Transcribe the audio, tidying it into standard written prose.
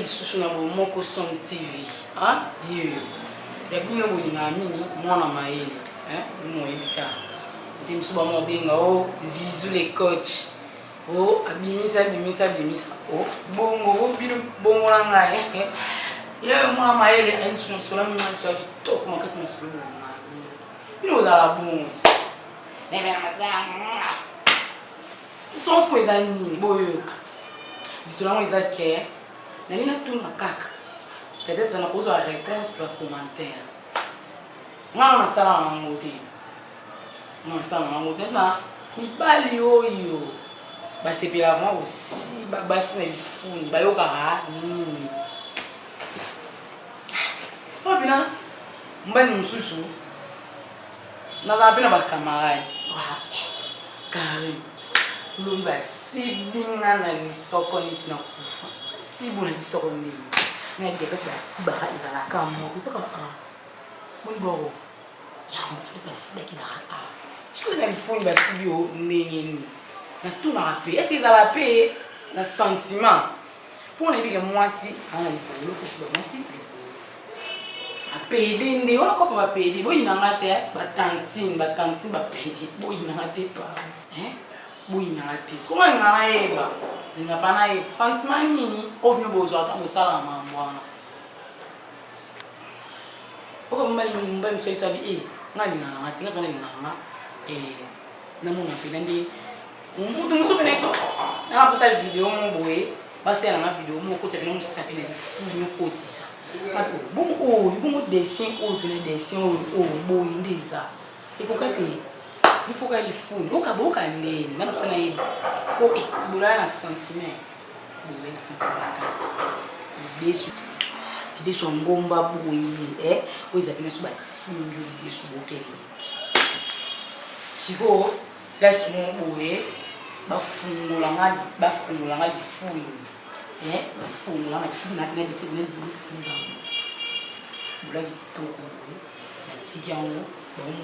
lisusu na bomoko son TV. Ah, yo. Ya bino bolinga mini mwana maele, mo ebika. Ndi msuba mo benga o Zizu le coach. Oh, abimisa. Oh, bongo bino bongo nga ya mwana maele ani sola mwana twa kitoko makasi na sulu nga. Bino za bongo. Nebe na masanga. Sons ko ezani boyoka. Bisola mo ezake. Nani na tuna kaka. Peut-être na poser la réponse pour le commentaire. Moi on a ça en anglais. Moi ça en anglais na ni bali oyo. Ba c'est pela avant aussi ba c'est na funi ba yo kara nini. Oh bina mbani mususu. Na za bina ba camarade. Wa. Kare. Lumba si binga na lisoko niti na kufa. Si bona lisoko ni. Mais des personnes qui sont là, ils ont la cam. Ils sont comme mon boro. Il y a des personnes qui sont là. Je connais les fonds de Sibio, mais tout n'a pas payé. Est-ce qu'ils ont la paix le sentiment? Pour les gens, moi, si, à payer, on a quoi pour payer? Bon, il n'a pas été, tantine, payer. Bon, il n'a pas été pas. Bon, il n'a pas été. Comment il n'a pas été? Il n'a pas eu sentiment ni au mieux besoin de ça moi. Pourquoi me suis sabi na ni na tinga kana ni na na mo na pinande mutu musopene so na posa vidéo mo boye basi na vidéo mo ko tebe no sabi na fu ko tisa apo bon dessin bo ndeza ikokate il faut qu'elle foule au kaboka nene na posa na yeba o bula na sentiment la classe des sont ngomba boye o izapina suba sinjo di subokele siko laisse mon boye bafungula ngadi funi bafungula matina na discipline de bula kitoko boye na tikiango